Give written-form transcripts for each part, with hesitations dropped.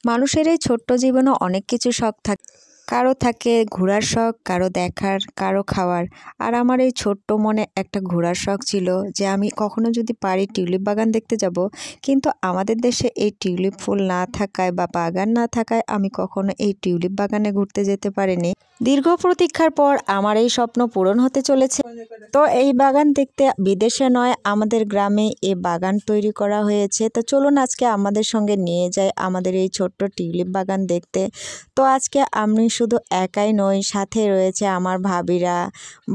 মানুষের এই ছোট্ট জীবনে অনেক কিছু শখ থাকে। কারো থাকে ঘোরার শখ, কারো দেখার, কারো খাওয়ার। আর আমার এই ছোট্ট মনে একটা ঘোরার শখ ছিল যে আমি কখনো যদি পারি টিউলিপ বাগান দেখতে যাব। কিন্তু আমাদের দেশে এই টিউলিপ ফুল না থাকায় বা বাগান না থাকায় আমি কখনো এই টিউলিপ বাগানে ঘুরতে যেতে পারিনি। দীর্ঘ প্রতীক্ষার পর আমার এই স্বপ্ন পূরণ হতে চলেছে। তো এই বাগান দেখতে বিদেশে নয়, আমাদের গ্রামে এই বাগান তৈরি করা হয়েছে। তো চলুন আজকে আমাদের সঙ্গে নিয়ে যাই আমাদের এই ছোট্ট টিউলিপ বাগান দেখতে। তো আজকে আমি শুধু একাই নই, সাথে রয়েছে আমার ভাবিরা,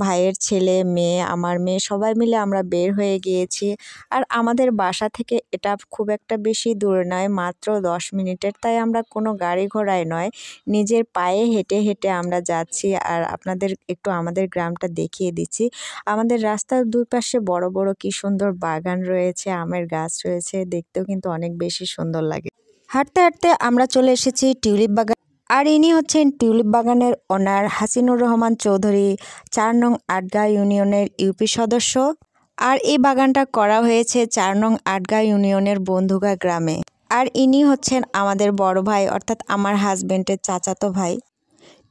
ভাইয়ের ছেলে, মেয়ে, আমার মেয়ে, সবাই মিলে আমরা বের হয়ে গিয়েছি। আর আমাদের বাসা থেকে এটা খুব একটা বেশি দূর নয়, মাত্র 10 মিনিটের। তাই আমরা কোনো গাড়ি ঘোড়ায় নয়, নিজের পায়ে হেঁটে হেঁটে আমরা যাচ্ছি। আর আপনাদের একটু আমাদের গ্রামটা দেখিয়ে দিচ্ছি। আমাদের রাস্তার দুই পাশে বড় বড় কি সুন্দর বাগান রয়েছে, আমের গাছ রয়েছে, দেখতেও কিন্তু অনেক বেশি সুন্দর লাগে। হাঁটতে হাঁটতে আমরা চলে এসেছি টিউলিপ বাগান। আর ইনি হচ্ছেন টিউলিপ বাগানের ওনার হাসিনুর রহমান চৌধুরী, 4 নং আটগাঁ ইউনিয়নের ইউপি সদস্য। আর এই বাগানটা করা হয়েছে 4 নং আটগাঁ ইউনিয়নের বন্ধুগা গ্রামে। আর ইনি হচ্ছেন আমাদের বড় ভাই, অর্থাৎ আমার হাজবেন্ডের চাচাতো ভাই।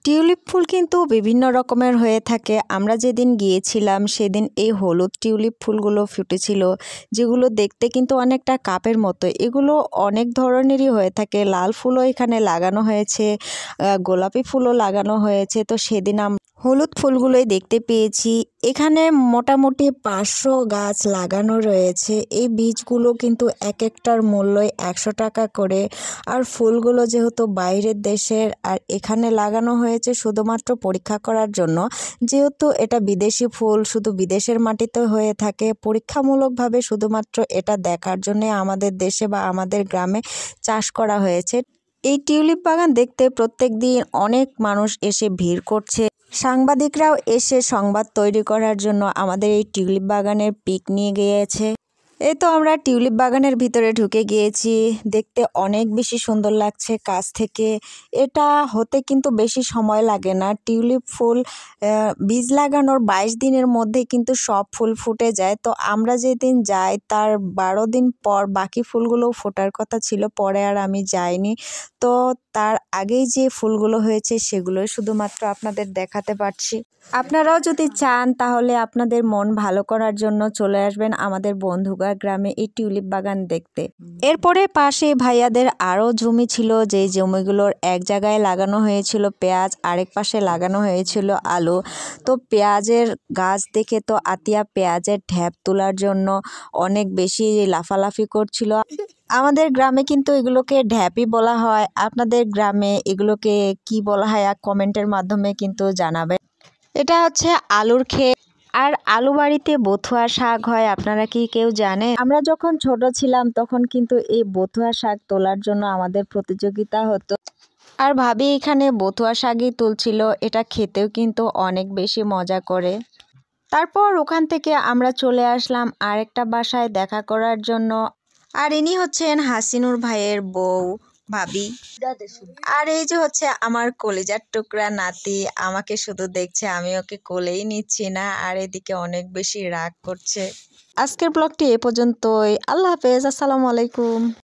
টিউলিপ ফুল কিন্তু বিভিন্ন রকমের হয়ে থাকে। আমরা যেদিন গিয়েছিলাম সেদিন এই হলুদ টিউলিপ ফুলগুলো ফুটেছিল, যেগুলো দেখতে কিন্তু অনেকটা কাপের মতো। এগুলো অনেক ধরনেরই হয়ে থাকে। লাল ফুলও এখানে লাগানো হয়েছে, গোলাপি ফুলও লাগানো হয়েছে। তো সেদিন হলুদ ফুলগুলোই দেখতে পেয়েছি। এখানে মোটামুটি 500 গাছ লাগানো রয়েছে। এই বীজগুলো কিন্তু এক একটার মূল্যই 100 টাকা করে। আর ফুলগুলো যেহেতু বাইরের দেশের, আর এখানে লাগানো হয়েছে শুধুমাত্র পরীক্ষা করার জন্য। যেহেতু এটা বিদেশি ফুল, শুধু বিদেশের মাটিতে হয়ে থাকে, পরীক্ষামূলকভাবে শুধুমাত্র এটা দেখার জন্য আমাদের দেশে বা আমাদের গ্রামে চাষ করা হয়েছে। এই টিউলিপ বাগান দেখতে প্রত্যেক দিন অনেক মানুষ এসে ভিড় করছে। সাংবাদিকরাও এসে সংবাদ তৈরি করার জন্য আমাদের এই টিউলিপ বাগানের পিক নিয়ে গিয়েছে। এই তো আমরা টিউলিপ বাগানের ভিতরে ঢুকে গিয়েছি। দেখতে অনেক বেশি সুন্দর লাগছে কাছ থেকে। এটা হতে কিন্তু বেশি সময় লাগে না। টিউলিপ ফুল বীজ লাগানোর 22 দিনের মধ্যে কিন্তু সব ফুল ফুটে যায়। তো আমরা যেদিন যাই তার 12 দিন পর বাকি ফুলগুলোও ফোটার কথা ছিল, পরে আর আমি যাইনি। তো তার আগেই যে ফুলগুলো হয়েছে সেগুলোই শুধুমাত্র আপনাদের দেখাতে পারছি। আপনারাও যদি চান তাহলে আপনাদের মন ভালো করার জন্য চলে আসবেন আমাদের বন্ধুগা গ্রামে এই টিউলিপ বাগান দেখতে। এরপরে পাশে ভাইয়াদের আরও জমি ছিল, যেই জমিগুলোর এক জায়গায় লাগানো হয়েছিল পেঁয়াজ, আরেক পাশে লাগানো হয়েছিল আলু। তো পেঁয়াজের গাছ দেখে তো আতিয়া পেঁয়াজের ঢ্যাপ তোলার জন্য অনেক বেশি লাফালাফি করছিল। আমাদের গ্রামে কিন্তু এগুলোকে ঢ্যাপই বলা হয়। আপনাদের গ্রামে এগুলোকে কি বলা হয় কমেন্টের মাধ্যমে কিন্তু জানাবেন। এটা হচ্ছে আলুর ক্ষেত। আর আলু বাড়িতে বথুয়া শাক হয়, আপনারা কি কেউ জানেন? আমরা যখন ছোট ছিলাম তখন কিন্তু এই বথুয়া শাক তোলার জন্য আমাদের প্রতিযোগিতা হতো। আর ভাবি এখানে বথুয়া শাকই তুলছিল। এটা খেতেও কিন্তু অনেক বেশি মজা করে। তারপর ওখান থেকে আমরা চলে আসলাম আরেকটা বাসায় দেখা করার জন্য। আর ইনি হচ্ছেন হাসিনুর ভাইয়ের বউ, ভাবি। আর এই যে হচ্ছে আমার কলিজার টুকরা নাতি, আমাকে শুধু দেখছে, আমি ওকে কোলেই নিচ্ছি না। আর এদিকে অনেক বেশি রাগ করছে। আজকের ব্লগটি এ পর্যন্তই। আল্লাহ হাফেজ, আসসালামু আলাইকুম।